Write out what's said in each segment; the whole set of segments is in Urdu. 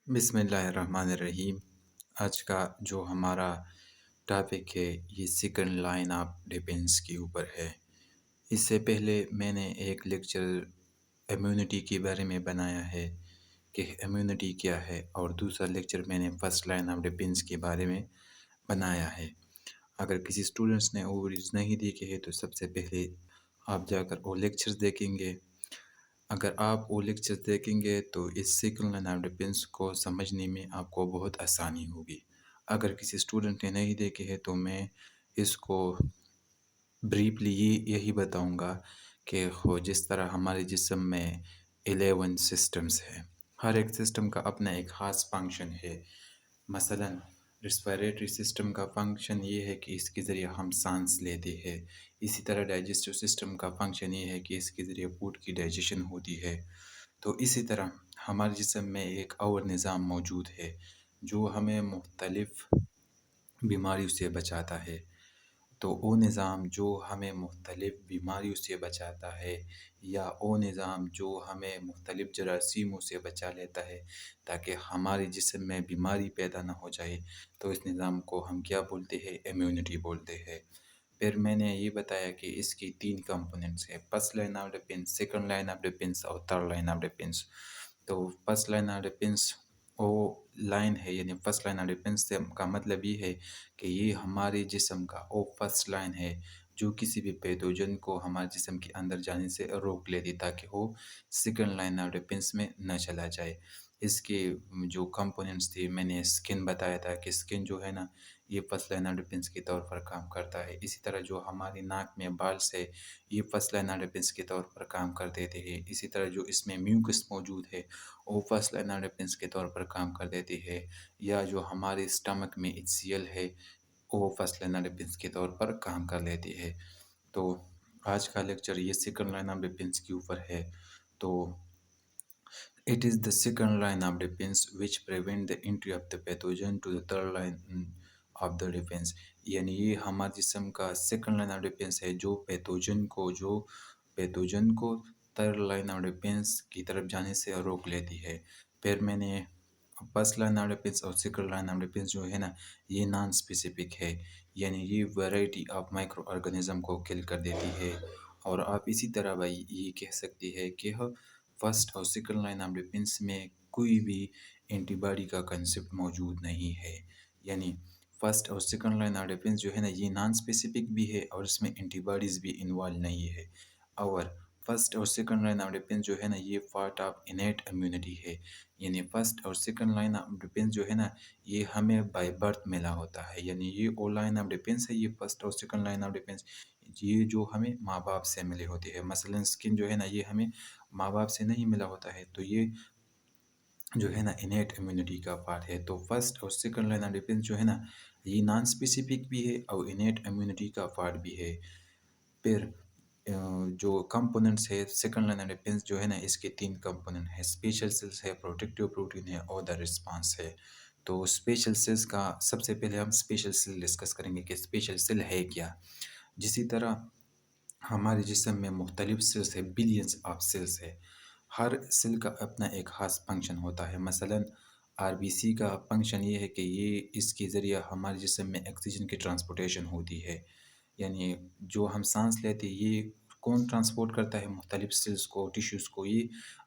بسم اللہ الرحمن الرحیم۔ آج کا جو ہمارا ٹاپک ہے یہ سیکنڈ لائن آف ڈیفینس کے اوپر ہے۔ اس سے پہلے میں نے ایک لیکچر امیونٹی کے بارے میں بنایا ہے کہ امیونٹی کیا ہے، اور دوسرا لیکچر میں نے فرسٹ لائن آف ڈیفینس کے بارے میں بنایا ہے۔ اگر کسی اسٹوڈنٹس نے وہ نہیں دیکھے ہے تو سب سے پہلے آپ جا کر وہ لیکچرز دیکھیں گے۔ اگر آپ وہ لیکچر دیکھیں گے تو اس سیکنڈ لائن آف ڈیفینس کو سمجھنے میں آپ کو بہت آسانی ہوگی۔ اگر کسی اسٹوڈنٹ نے نہیں دیکھے ہے تو میں اس کو بریفلی یہی بتاؤں گا کہ جس طرح ہمارے جسم میں 11 سسٹمز ہیں، ہر ایک سسٹم کا اپنا ایک خاص فنکشن ہے۔ مثلا ریسپیریٹری سسٹم کا فنکشن یہ ہے کہ اس کے ذریعے ہم سانس لیتے ہیں۔ اسی طرح ڈائجسٹو سسٹم کا فنکشن یہ ہے کہ اس کے ذریعے فوڈ کی ڈائجیشن ہوتی ہے۔ تو اسی طرح ہمارے جسم میں ایک اور نظام موجود ہے جو ہمیں مختلف بیماریوں سے بچاتا ہے۔ تو وہ نظام جو ہمیں مختلف بیماریوں سے بچاتا ہے، یا وہ نظام جو ہمیں مختلف جراثیموں سے بچا لیتا ہے تاکہ ہمارے جسم میں بیماری پیدا نہ ہو جائے، تو اس نظام کو ہم کیا بولتے ہیں؟ امیونٹی بولتے ہیں۔ پھر میں نے یہ بتایا کہ اس کی 3 کمپوننٹس ہیں: first line of defence, second line of defence اور تھرڈ لائن آف ڈیفینس۔ تو فرسٹ لائن آف ڈیفینس وہ لائن ہے، یعنی فرسٹ لائن آف ڈیفینس کا مطلب یہ ہے کہ یہ ہمارے جسم کا وہ فرسٹ لائن ہے جو کسی بھی پیتھوجن کو ہمارے جسم کے اندر جانے سے روک لیتی تاکہ وہ سیکنڈ لائن آف ڈیفینس میں نہ چلا جائے۔ اس کے جو کمپوننٹس تھے، میں نے اسکن بتایا تھا کہ اسکن جو ہے نا یہ فرسٹ لائن آف ڈیفینس کے طور پر کام کرتا ہے۔ اسی طرح جو ہماری ناک میں بالز ہے یہ فرسٹ لائن آف ڈیفینس کے طور پر کام کر دیتے ہیں۔ اسی طرح جو اس میں میوکس موجود ہے وہ فرسٹ لائن آف ڈیفینس کے طور پر کام کر دیتی ہے، یا جو ہمارے اسٹمک میں HCl ہے وہ فرسٹ لائن آف ڈیفینس کے طور پر کام کر لیتی ہے۔ تو آج کا لیکچر یہ سیکنڈ لائن آف ڈیفینس کے اوپر ہے۔ تو it is the second line of defense which prevent the entry of the pathogen to the third line of the defense، یعنی یہ ہمارے جسم کا سیکنڈ لائن آف ڈیفینس ہے جو پیتھوجن کو تھرڈ لائن آف ڈیفینس کی طرف جانے سے روک لیتی ہے۔ پھر میں نے فرسٹ لائن آف ڈیفینس اور سیکنڈ لائن آف ڈیفینس جو ہے نا یہ نان اسپیسیفک ہے، یعنی یہ ویرائٹی آف مائکرو آرگنزم کو کل کر دیتی ہے۔ اور آپ اسی طرح بھائی یہ کہہ سکتے ہیں کہ فرسٹ اور سیکنڈ لائن آف ڈیفینس میں کوئی بھی اینٹی باڈی کا کنسیپٹ موجود نہیں ہے، یعنی فرسٹ اور سیکنڈ لائن آف ڈیفینس جو ہے نا یہ نان اسپیسیفک بھی ہے اور اس میں اینٹی باڈیز بھی انوالو نہیں ہے۔ اور فرسٹ اور سیکنڈ لائن آف ڈیفینس جو ہے نا یہ پارٹ آف انیٹ امیونٹی ہے، یعنی فرسٹ اور سیکنڈ لائن آف ڈیفینس جو ہے نا یہ ہمیں بائی برتھ ملا ہوتا ہے، یعنی یہ وہ لائن آف ڈیفینس ہے، یہ فرسٹ اور سیکنڈ لائن آف ڈیفینس یہ جو ہمیں ماں باپ سے ملے ہوتے ہیں۔ مثلا اسکن جو ہے نا یہ ہمیں ماں باپ سے نہیں ملا ہوتا ہے، تو یہ جو ہے نا انیٹ امیونٹی کا پارٹ ہے۔ تو فرسٹ اور سیکنڈ لائن آف ڈیفینس جو ہے نا یہ نان اسپیسیفک بھی ہے اور انیٹ امیونٹی کا پارٹ بھی ہے۔ پھر جو کمپوننٹس ہے سیکنڈ لائن آف ڈیفینس جو ہے نا اس کے 3 کمپوننٹ ہے: اسپیشل سیلز ہے، پروٹیکٹیو پروٹین ہے اور دا رسپانس ہے۔ تو اسپیشل سیلز کا سب سے پہلے ہم اسپیشل سیل ڈسکس کریں گے کہ اسپیشل سیل ہے کیا۔ جسی طرح ہمارے جسم میں مختلف سیلز ہے، بلینز آف سیلز ہے، ہر سیل کا اپنا ایک خاص فنکشن ہوتا ہے۔ مثلا RBC کا فنکشن یہ ہے کہ یہ اس کے ذریعہ ہمارے جسم میں آکسیجن کی ٹرانسپورٹیشن ہوتی ہے، یعنی جو ہم سانس لیتے یہ کون ٹرانسپورٹ کرتا ہے؟ مختلف سیلز کو، ٹیشوز کو یہ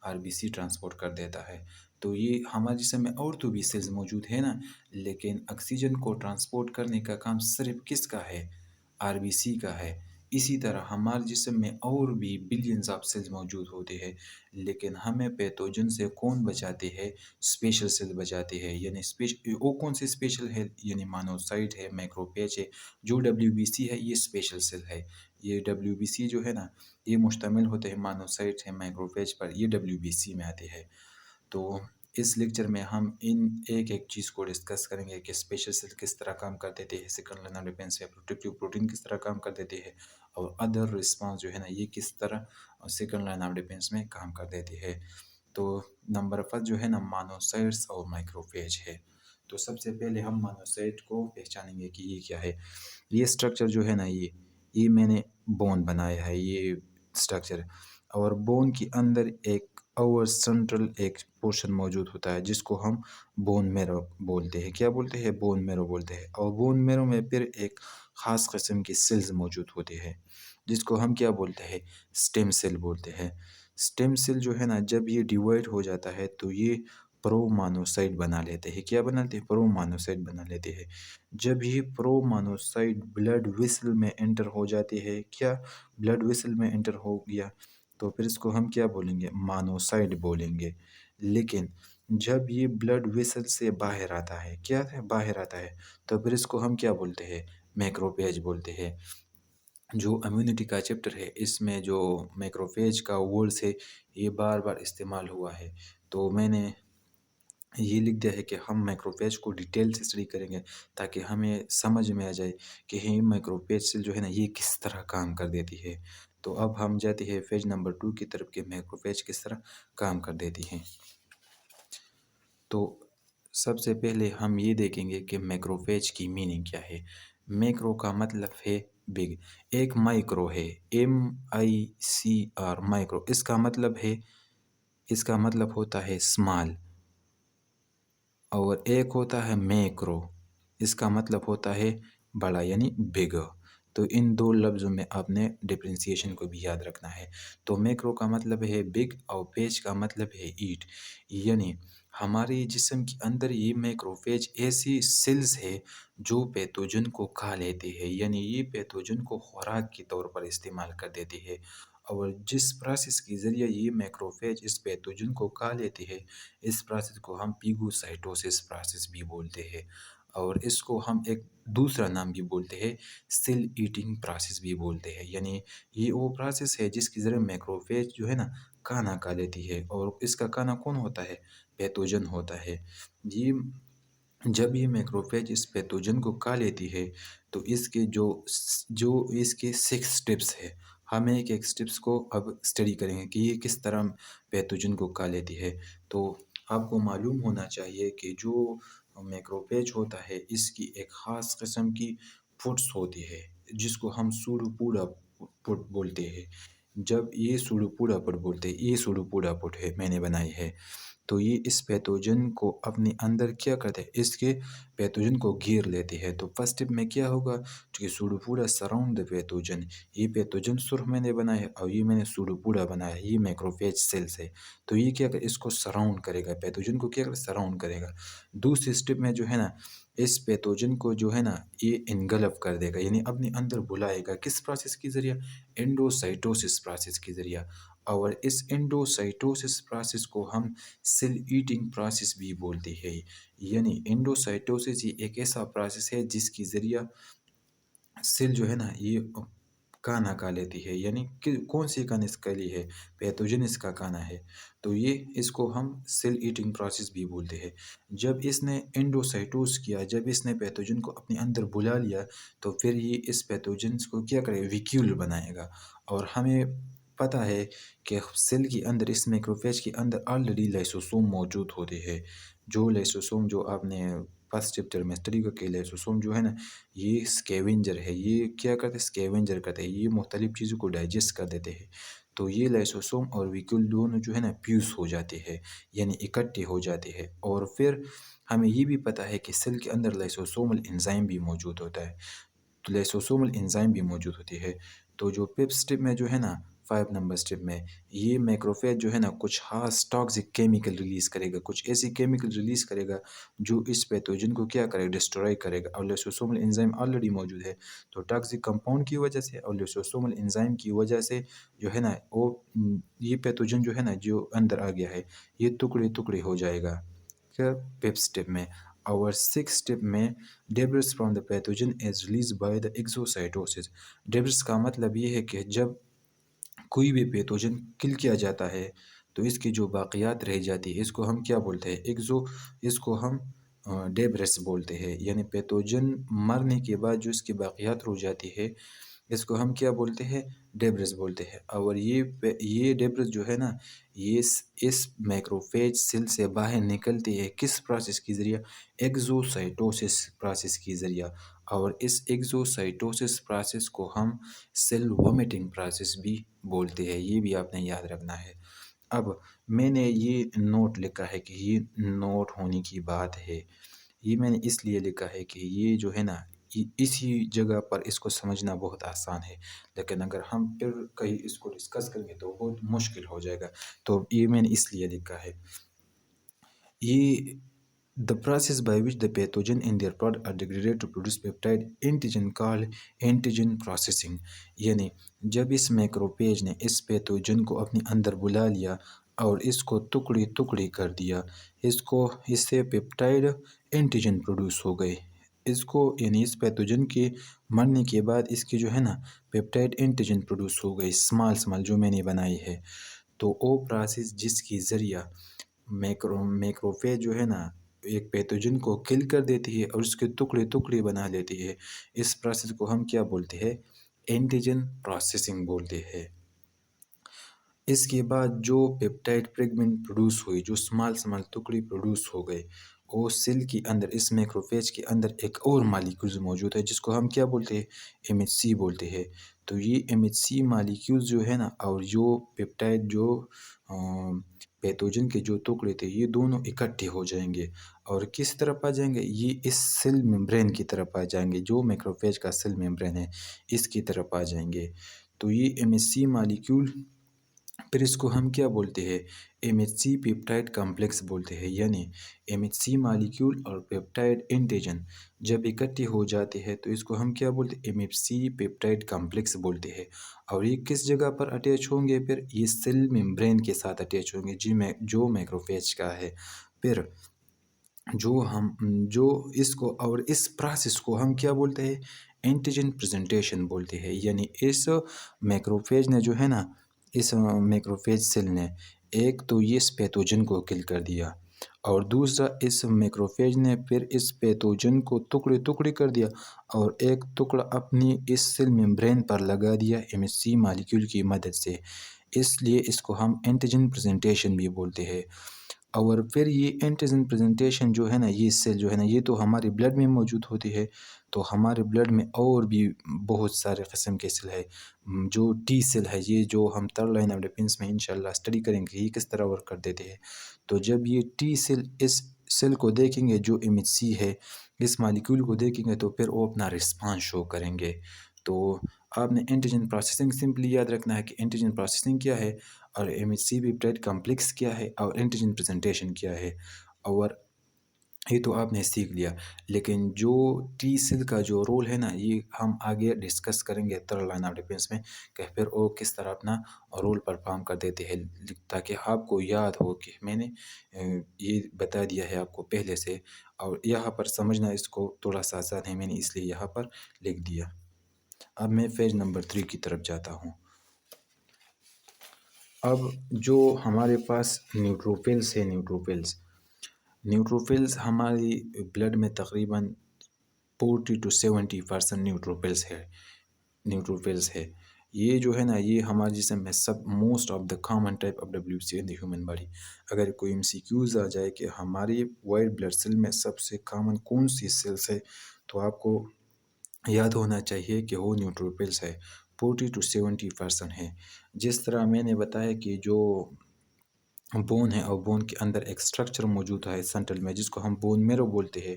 RBC ٹرانسپورٹ کر دیتا ہے۔ تو یہ ہمارے جسم میں اور تو بھی سیلز موجود ہیں نا، لیکن آکسیجن کو ٹرانسپورٹ کرنے کا کام صرف کس کا ہے؟ RBC کا ہے۔ اسی طرح ہمارے جسم میں اور بھی بلینز آف سیلز موجود ہوتے ہیں، لیکن ہمیں پیتھوجن سے کون بچاتے ہیں؟ اسپیشل سیل بچاتے ہیں، یعنی وہ کون سے اسپیشل ہے؟ یعنی مانوسائٹ ہے، مائکروفیج ہے، جو WBC ہے یہ اسپیشل سیل ہے۔ یہ WBC جو ہے نا یہ مشتمل ہوتے ہیں مانوسائٹ ہے، مائکروفیج پر، یہ WBC میں آتے ہیں۔ تو اس لیکچر میں ہم ان ایک چیز کو ڈسکس کریں گے کہ اسپیشل سیل کس طرح کام کر دیتے ہیں، سیکنڈ لائن آف ڈیفینس ہے، پروٹیکٹیو پروٹین کس طرح کام کر دیتے ہیں، اور ادر رسپانس جو ہے نا یہ کس طرح سیکنڈ لائن آف ڈیفینس میں کام کر دیتے ہیں۔ تو نمبر فرسٹ جو ہے نا مانوسائٹس اور مائکروفیج ہے۔ تو سب سے پہلے ہم مانوسائٹ کو پہچانیں گے کہ یہ کیا ہے۔ یہ سٹرکچر جو ہے نا یہ میں نے بون بنایا ہے، یہ سٹرکچر، اور بون کے اندر ایک اور سینٹرل ایک پورشن موجود ہوتا ہے جس کو ہم بون میرو بولتے ہیں. کیا بولتے ہیں؟ بون میرو بولتے ہیں. اور بون میرو میں پھر ایک خاص قسم کی سیلز موجود ہوتی ہے جس کو ہم کیا بولتے ہیں؟ سٹیم سیل بولتے ہیں. سٹیم سیل جو ہے نا، جب یہ ڈیوائڈ ہو جاتا ہے تو یہ پرو مانوسائٹ بنا لیتے ہیں. کیا بناتے ہیں؟ پرو مانوسائٹ بنا لیتے ہیں. جب یہ پرو مانوسائٹ بلڈ ویسل میں انٹر ہو جاتی ہے، کیا بلڈ ویسل میں انٹر ہو گیا تو پھر اس کو ہم کیا بولیں گے؟ مانوسائٹ بولیں گے. لیکن جب یہ بلڈ ویسل سے باہر آتا ہے، کیا ہے؟ باہر آتا ہے، تو پھر اس کو ہم کیا بولتے ہیں؟ میکروپیج بولتے ہیں. جو امیونٹی کا چیپٹر ہے اس میں جو میکروفیج کا ورڈز ہے یہ بار بار استعمال ہوا ہے، تو میں نے یہ لکھ دیا ہے کہ ہم میکروفیج کو ڈیٹیل سے اسٹڈی کریں گے تاکہ ہمیں سمجھ میں آ جائے کہ یہ میکروفیج سیل جو ہے نا یہ کس طرح کام کر دیتی ہے. تو اب ہم جاتے ہیں فیج نمبر 2 کی طرف کہ میکروفیج کس طرح کام کر دیتی ہیں. تو سب سے پہلے ہم یہ دیکھیں گے کہ میکروفیج کی میننگ کیا ہے. میکرو کا مطلب ہے بگ. ایک مائکرو ہے، MICR مائکرو، اس کا مطلب ہوتا ہے اسمال. اور ایک ہوتا ہے میکرو، اس کا مطلب ہوتا ہے بڑا یعنی بگ. تو ان دو لفظوں میں آپ نے ڈفرینسیشن کو بھی یاد رکھنا ہے. تو میکرو کا مطلب ہے بگ اور پیج کا مطلب ہے ایٹ. یعنی ہماری جسم کے اندر یہ میکروفیج ایسی سیلز ہے جو پیتھوجن کو کھا لیتے ہیں، یعنی یہ پیتھوجن کو خوراک کے طور پر استعمال کر دیتی ہے. اور جس پروسیس کے ذریعے یہ میکروفیج اس پیتھوجن کو کھا لیتے ہیں اس پروسیس کو ہم پیگوسائٹوسس پروسیس بھی بولتے ہیں. اور اس کو ہم ایک دوسرا نام بھی بولتے ہیں، سیل ایٹنگ پروسیس بھی بولتے ہیں. یعنی یہ وہ پروسیس ہے جس کے ذریعے میکروفیج جو ہے نا کھانا کھا لیتی ہے. اور اس کا کھانا کون ہوتا ہے؟ پیتھوجن ہوتا ہے. یہ جب یہ میکروفیج اس پیتھوجن کو کھا لیتی ہے تو اس کے جو اس کے 6 سٹیپس ہے، ہم ایک ایک سٹیپس کو اب اسٹڈی کریں گے کہ یہ کس طرح پیتھوجن کو کھا لیتی ہے. تو آپ کو معلوم ہونا چاہیے کہ جو میکروفیج ہوتا ہے اس کی ایک خاص قسم کی فوڈس ہوتی ہے جس کو ہم سوڈوپوڈا پٹ بولتے ہیں. جب یہ سوڈوپوڈا پٹ بولتے ہیں، یہ سوڈوپوڈا پٹ ہے میں نے بنائی ہے، تو یہ اس پیتھوجن کو اپنے اندر کیا کرتے ہیں؟ اس کے پیتھوجن کو گھیر لیتے ہیں. تو فرسٹ اسٹیپ میں کیا ہوگا کہ سوڈوپوڈا سراؤنڈ دا پیتھوجن. یہ پیتھوجن سرخ میں نے بنایا ہے اور یہ میں نے سوڈوپوڈا بنایا ہے، یہ میکروفیج سیلز ہے. تو یہ کیا کرے؟ اس کو سراؤنڈ کرے گا، پیتھوجن کو کیا کرے؟ سراؤنڈ کرے گا. دوسری اسٹیپ میں جو ہے نا اس پیتھوجن کو جو ہے نا یہ انگلف کر دے گا، یعنی اپنے اندر بلائے گا. کس پروسیس کے ذریعہ؟ انڈوسائٹوسس پروسیس کے ذریعہ. اور اس انڈوسائٹوسس پروسیس کو ہم سیل ایٹنگ پروسیس بھی بولتے ہیں. یعنی انڈوسائٹوسس یہ ایک ایسا پروسیس ہے جس کے ذریعہ سیل جو ہے نا یہ کھانا کھا لیتی ہے. یعنی کہ کون سی کھانا اس کے لیے ہے؟ پیتھوجن اس کا کھانا ہے. تو یہ اس کو ہم سیل ایٹنگ پروسیس بھی بولتے ہیں. جب اس نے انڈوسائٹوس کیا، جب اس نے پیتھوجن کو اپنے اندر بلا لیا تو پھر یہ اس پیتھوجنس کو کیا کرے؟ ویکیول بنائے گا. اور ہمیں پتہ ہے کہ سیل کے اندر، اس میکروفیج کے اندر آلریڈی لائسوسوم موجود ہوتے ہیں. جو لائسوسوم جو آپ نے فرسٹ چیپٹر میں اسٹڈی کر کے، لائسوسوم جو ہے نا یہ اسکیونجر ہے. یہ کیا کرتے ہیں؟ اسکیونجر کرتے ہیں. یہ مختلف چیزوں کو ڈائجسٹ کر دیتے ہیں. تو یہ لائسوسوم اور ویکیول دونوں جو ہے نا پیوس ہو جاتے ہیں، یعنی اکٹھے ہو جاتے ہیں. اور پھر ہمیں یہ بھی پتہ ہے کہ سیل کے اندر لائسوسومل انزائم بھی موجود ہوتا ہے. تو لائسوسومل انزائم بھی موجود ہوتی ہے. تو جو پپ سٹیپ میں جو ہے نا 5 نمبر سٹیپ میں یہ میکروفیج جو ہے نا کچھ خاص ٹاکسک کیمیکل ریلیز کرے گا، کچھ ایسی کیمیکل ریلیز کرے گا جو اس پیتھوجن کو کیا کرے گا؟ ڈسٹرائے کرے گا. اور لائسوسومل انزائم آلریڈی موجود ہے، تو ٹاکسک کمپاؤنڈ کی وجہ سے اور لائسوسومل انزائم کی وجہ سے جو ہے نا وہ یہ پیتھوجن جو ہے نا جو اندر آ گیا ہے یہ ٹکڑے ٹکڑے ہو جائے گا پپ سٹیپ میں. اور 6 سٹیپ میں debris from the pathogen is release by the exocytosis. Debris کا مطلب یہ ہے کہ جب کوئی بھی پیتھوجن کل کیا جاتا ہے تو اس کی جو باقیات رہ جاتی ہے اس کو ہم کیا بولتے ہیں؟ اس کو ہم ڈیبرس بولتے ہیں. یعنی پیتھوجن مرنے کے بعد جو اس کی باقیات رہ جاتی ہے اس کو ہم کیا بولتے ہیں؟ ڈیبرس بولتے ہیں. اور یہ ڈیبرس جو ہے نا یہ اس میکروفیج سیل سے باہر نکلتی ہے کس پروسیس کے ذریعہ؟ ایگزوسائٹوسس پروسیس کے ذریعہ. اور اس ایگزوسائٹوسس پروسیس کو ہم سیل وومیٹنگ پروسیس بھی بولتے ہیں. یہ بھی آپ نے یاد رکھنا ہے. اب میں نے یہ نوٹ لکھا ہے کہ یہ نوٹ ہونے کی بات ہے، یہ میں نے اس لیے لکھا ہے کہ یہ جو ہے نا اسی جگہ پر اس کو سمجھنا بہت آسان ہے، لیکن اگر ہم پھر کہیں اس کو ڈسکس کریں گے تو بہت مشکل ہو جائے گا، تو یہ میں نے اس لیے لکھا ہے۔ یہ the process by which the pathogen in their product are degraded to produce peptide antigen called antigen processing، یعنی جب اس میکروپیج نے اس پیتوجن کو اپنے اندر بلا لیا اور اس کو ٹکڑی ٹکڑی کر دیا، اس سے پیپٹائڈ اینٹیجن پروڈیوس ہو گئے، اس کو یعنی اس پیتوجن کے مرنے کے بعد اس کی جو ہے نا پیپٹائڈ اینٹیجن پروڈیوس ہو گئے، اسمال جو میں نے بنائی ہے۔ تو وہ پروسیس جس کی ذریعہ میکروفیج جو ہے نا ایک پیتوجن کو کل کر دیتی ہے اور اس کے ٹکڑے ٹکڑے بنا لیتی ہے، اس پروسیس کو ہم کیا بولتے ہیں؟ اینٹیجن پروسیسنگ بولتے ہیں۔ اس کے بعد جو پیپٹائڈ فریگمنٹ پروڈیوس ہوئی، جو سمال ٹکڑے پروڈیوس ہو گئے، وہ سیل کے اندر اس میکروفیج کے اندر ایک اور مالیکیولز موجود ہے جس کو ہم کیا بولتے ہیں؟ ایم ایچ سی بولتے ہیں۔ تو یہ ایم ایچ سی مالیکیولز جو ہے نا اور جو پیپٹائڈ جو پیتوجن کے جو ٹکڑے تھے، یہ دونوں اکٹھے ہو جائیں گے اور کس طرف آ جائیں گے؟ یہ اس سیل ممبرین کی طرف آ جائیں گے، جو میکروفیج کا سیل ممبرین ہے اس کی طرف آ جائیں گے۔ تو یہ ایم ایچ سی مالیکیول پھر اس کو ہم کیا بولتے ہیں؟ M H C peptide complex بولتے ہیں، یعنی ایم ایچ سی مالیکیول اور پیپٹائڈ اینٹیجن جب اکٹھے ہو جاتے ہیں تو اس کو ہم کیا بولتے ہیں؟ M H C peptide complex بولتے ہیں۔ اور یہ کس جگہ پر اٹیچ ہوں گے؟ پھر یہ سیل ممبرین کے ساتھ اٹیچ ہوں گے جو میکروفیج کا ہے۔ پھر جو اس کو اور اس پروسیس کو ہم کیا بولتے ہیں؟ اینٹیجن پریزنٹیشن بولتے ہیں، یعنی اس میکروفیج نے جو ہے نا اس میکروفیج سیل نے ایک تو یہ اس پیتوجن کو کل کر دیا اور دوسرا اس میکروفیج نے پھر اس پیتوجن کو ٹکڑے ٹکڑے کر دیا اور ایک ٹکڑا اپنی اس سیل ممبرین پر لگا دیا ایم ایچ سی مالیکیول کی مدد سے، اس لیے اس کو ہم اینٹیجن پریزنٹیشن بھی بولتے ہیں۔ اور پھر یہ اینٹیجن پریزنٹیشن جو ہے نا یہ سیل جو ہے نا یہ تو ہمارے بلڈ میں موجود ہوتی ہے، تو ہمارے بلڈ میں اور بھی بہت سارے قسم کے سیل ہے، جو ٹی سیل ہے، یہ جو ہم تھرڈ لائن آف ڈیفینس میں انشاءاللہ اسٹڈی کریں گے یہ کس طرح ورک کر دیتے ہیں۔ تو جب یہ ٹی سیل اس سیل کو دیکھیں گے جو ایم ایچ سی ہے، اس مالیکیول کو دیکھیں گے تو پھر وہ اپنا رسپانس شو کریں گے۔ تو آپ نے اینٹیجن پروسیسنگ سمپلی یاد رکھنا ہے کہ اینٹیجن پروسیسنگ کیا ہے اور M H C peptide complex کیا ہے اور اینٹیجن پریزنٹیشن کیا ہے، اور یہ تو آپ نے سیکھ لیا۔ لیکن جو ٹی سیل کا جو رول ہے نا یہ ہم آگے ڈسکس کریں گے تھرڈ لائن آف ڈیفینس میں کہ پھر وہ کس طرح اپنا رول پرفارم کر دیتے ہیں، تاکہ آپ کو یاد ہو کہ میں نے یہ بتا دیا ہے آپ کو پہلے سے، اور یہاں پر سمجھنا اس کو تھوڑا سا آسان ہے، میں نے اس لیے یہاں پر لکھ دیا۔ اب میں پیج نمبر 3 کی طرف جاتا ہوں۔ اب جو ہمارے پاس نیوٹروفلز ہے، نیوٹروفلز ہماری بلڈ میں تقریباً 40 to 70% نیوٹروفلز ہے۔ یہ جو ہے نا یہ ہمارے جسم میں most of the common type of WBC in the human body. اگر کوئی MCQs آ جائے کہ ہماری وائٹ بلڈ سیل میں سب سے کامن کون سی سیلز ہے، تو آپ کو یاد ہونا چاہیے کہ وہ نیوٹروفلز ہے، 40 to 70% ہے۔ جس طرح میں نے بتایا کہ جو بون ہے اور بون کے اندر ایک سٹرکچر موجود ہے سینٹرل میں جس کو ہم بون میرو بولتے ہیں،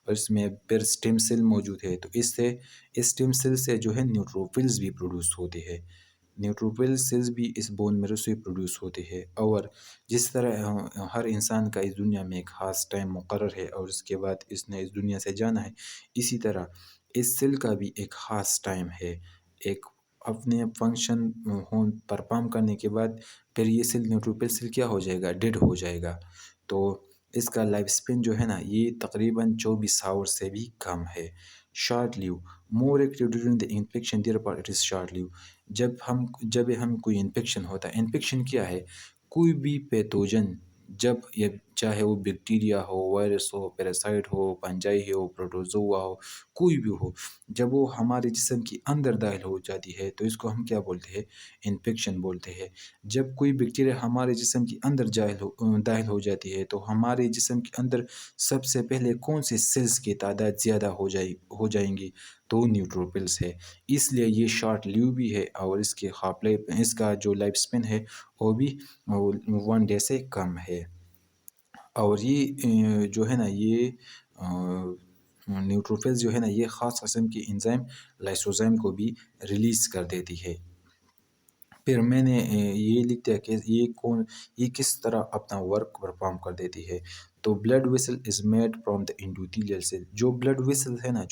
اور اس میں پھر سٹیم سیل موجود ہے، تو اس سٹیم سیل سے جو ہے نیوٹروفلز بھی پروڈیوس ہوتے ہیں، نیوٹروفل سیلز بھی اس بون میرو سے پروڈیوس ہوتے ہیں۔ اور جس طرح ہر انسان کا اس دنیا میں ایک خاص ٹائم مقرر ہے اور اس کے بعد اس نے اس دنیا سے جانا ہے، اسی طرح اس سیل کا بھی ایک خاص ٹائم ہے، ایک اپنے فنکشن پرفارم کرنے کے بعد پھر یہ سیل نیوٹروفل سیل کیا ہو جائے گا؟ ڈیڈ ہو جائے گا۔ تو اس کا لائف سپین جو ہے نا یہ تقریباً 24 آور سے بھی کم ہے۔ Short live more active during the infection therefore it is short live. جب ہم کوئی انفیکشن ہوتا ہے، انفیکشن کیا ہے؟ کوئی بھی پیتوجن جب یہ چاہے وہ بیکٹیریا ہو، وائرس ہو، پیراسائٹ ہو، پنجائی ہو، پروٹوزوا ہو، کوئی بھی ہو، جب وہ ہمارے جسم کے اندر داخل ہو جاتی ہے تو اس کو ہم کیا بولتے ہیں؟ انفیکشن بولتے ہیں۔ جب کوئی بیکٹیریا ہمارے جسم کے اندر داخل ہو جاتی ہے تو ہمارے جسم کے اندر سب سے پہلے کون سے سیلز کی تعداد زیادہ ہو جائیں گی؟ تو نیوٹروفلس ہے۔ اس لیے یہ شارٹ لیو بھی ہے اور اس کا جو لائف اسپین ہے وہ بھی 1 ڈے سے کم ہے۔ اور یہ جو ہے نا یہ نیوٹروفلز جو ہے نا یہ خاص قسم کی انزائم لائسوزائم کو بھی ریلیز کر دیتی ہے۔ پھر میں نے یہ لکھ دیا کہ یہ کس طرح اپنا ورک پرفارم کر دیتی ہے۔ تو blood vessel is made from the endothelial cell. جو بلڈ ویسل ہے نا،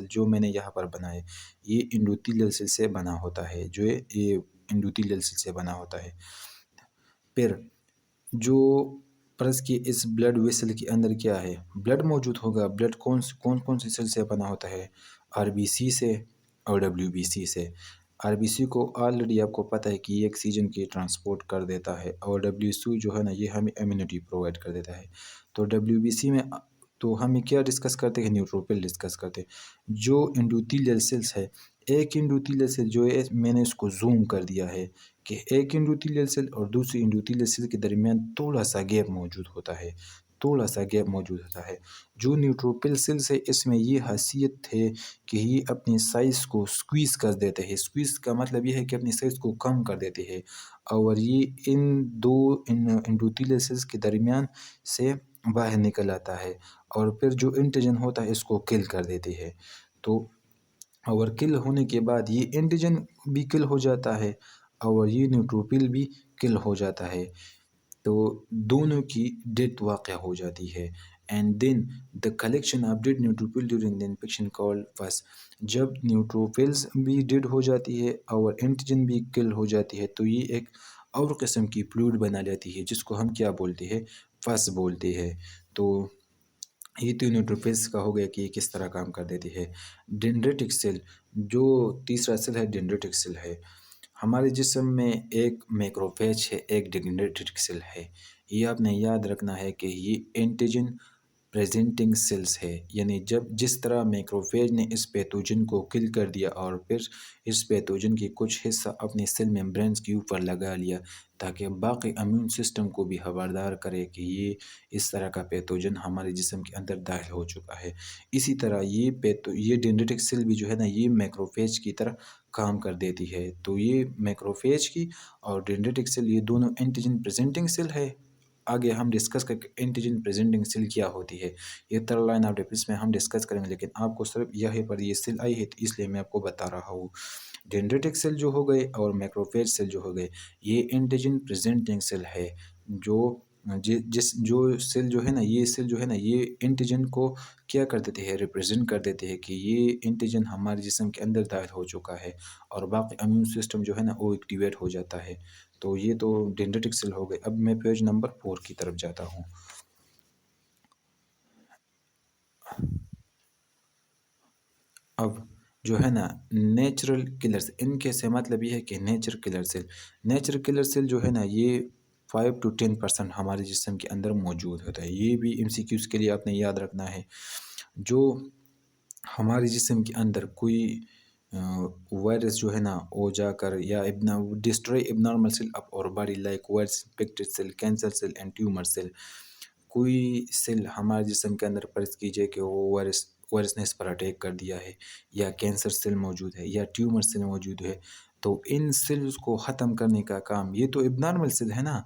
جو میں نے یہاں پر بنائے، یہ انڈوتھیلیل سیل سے بنا ہوتا ہے، یہ انڈوتھیلیل سیل سے بنا ہوتا ہے۔ پھر جو فرض کی اس بلڈ ویسل کے اندر کیا ہے؟ بلڈ موجود ہوگا۔ بلڈ کون سی سیل سے بنا ہوتا ہے؟ آر بی سی سے اور ڈبلیو بی سی سے۔ آر بی سی کو آلریڈی آپ کو پتہ ہے کہ یہ آکسیجن کی ٹرانسپورٹ کر دیتا ہے، اور ڈبلیو سی جو ہے نا یہ ہمیں امیونٹی پرووائڈ کر دیتا ہے۔ تو ڈبلیو بی سی میں تو ہمیں کیا ڈسکس کرتے ہیں؟ نیوٹروفل ڈسکس کرتے ہیں۔ جو انڈوتھیلیل سیلس ہے، ایک انڈوتھیلیل سیل جو ہے، میں نے اس کو زوم کر دیا ہے کہ ایک انڈوتھیلیل سیل اور دوسری انڈوتھیلیل سیل کے درمیان تھوڑا سا گیپ موجود ہوتا ہے، جو نیوٹروفل سیلس ہے اس میں یہ خاصیت ہے کہ یہ اپنی سائز کو سکویز کر دیتے ہیں۔ سکویز کا مطلب یہ ہے کہ اپنی سائز کو کم کر دیتے ہیں، اور یہ ان دو انڈوتھیلیل سیلس کے درمیان سے باہر نکل آتا ہے، اور پھر جو انٹیجن ہوتا ہے اس کو کل کر دیتے ہیں۔ تو اور کل ہونے کے بعد یہ انٹیجن بھی کل ہو جاتا ہے اور یہ نیوٹروفل بھی کل ہو جاتا ہے، تو دونوں کی ڈیتھ واقع ہو جاتی ہے۔ And then the collection of dead neutrophil during the infection called pus. جب نیوٹروفلز بھی ڈیڈ ہو جاتی ہے اور اینٹیجن بھی کل ہو جاتی ہے تو یہ ایک اور قسم کی فلوئڈ بنا لیتی ہے جس کو ہم کیا بولتے ہیں؟ پس بولتے ہیں۔ تو یہ تو نیوٹروفلز کا ہو گیا کہ یہ کس طرح کام کر دیتی ہے۔ ڈینڈریٹک سیل، جو تیسرا سیل ہے ڈینڈریٹک سیل ہے۔ ہمارے جسم میں ایک میکروفیج ہے، ایک ڈینڈریٹک سیل ہے۔ یہ آپ نے یاد رکھنا ہے کہ یہ اینٹیجن پریزنٹنگ سیلز ہے، یعنی جس طرح میکروفیج نے اس پیتوجن کو کل کر دیا اور پھر اس پیتوجن کی کچھ حصہ اپنی سیل میمبرینز کے اوپر لگا لیا تاکہ باقی امیون سسٹم کو بھی خبردار کرے کہ یہ اس طرح کا پیتوجن ہمارے جسم کے اندر داخل ہو چکا ہے، اسی طرح یہ ڈینڈریٹک سیل بھی جو ہے نا یہ میکروفیج کی طرح کام کر دیتی ہے۔ تو یہ میکروفیج کی اور ڈینڈریٹک سیل یہ دونوں اینٹیجن پریزنٹنگ سیل ہے۔ آگے ہم ڈسکس کریں کہ اینٹیجن پریزنٹنگ سیل کیا ہوتی ہے، یہ تھرڈ لائن آف ڈیفینس میں ہم ڈسکس کریں گے، لیکن آپ کو صرف یہیں پر یہ سیل آئی ہے تو اس لیے میں آپ کو بتا رہا ہوں۔ ڈینڈریٹک سیل جو ہو گئے اور میکروفیج سیل جو ہو گئے، یہ اینٹیجن پریزنٹنگ سیل ہے۔ جو سیل جو ہے نا یہ اینٹیجن کو کیا کر دیتے ہیں؟ ریپرزینٹ کر دیتے ہیں کہ یہ اینٹیجن ہمارے جسم کے اندر داخل ہو چکا ہے اور باقی امیون سسٹم جو ہے نا وہ ایکٹیویٹ ہو جاتا ہے۔ تو یہ تو ڈینڈریٹک سیل ہو گئے۔ اب میں پیج نمبر 4 کی طرف جاتا ہوں۔ اب جو ہے نا نیچرل کلرز، ان کے سے مطلب یہ ہے کہ نیچر کلر سیل جو ہے نا یہ 5 to 10% ہمارے جسم کے اندر موجود ہوتا ہے۔ یہ بھی ایم سی کیوز کے لیے آپ نے یاد رکھنا ہے۔ جو ہمارے جسم کے اندر کوئی وائرس جو ہے نا وہ جا کر یا ڈسٹروy ابنارمل سیل اپ اور body like virus infected cell, cancer cell and tumour cell. کوئی سیل ہمارے جسم کے اندر فرض کیجئے کہ وہ وائرس نے اس پر اٹیک کر دیا ہے، یا کینسر سیل موجود ہے یا ٹیومر سیل موجود ہے، تو ان سیلز کو ختم کرنے کا کام، یہ تو ابنارمل سیل ہے نا،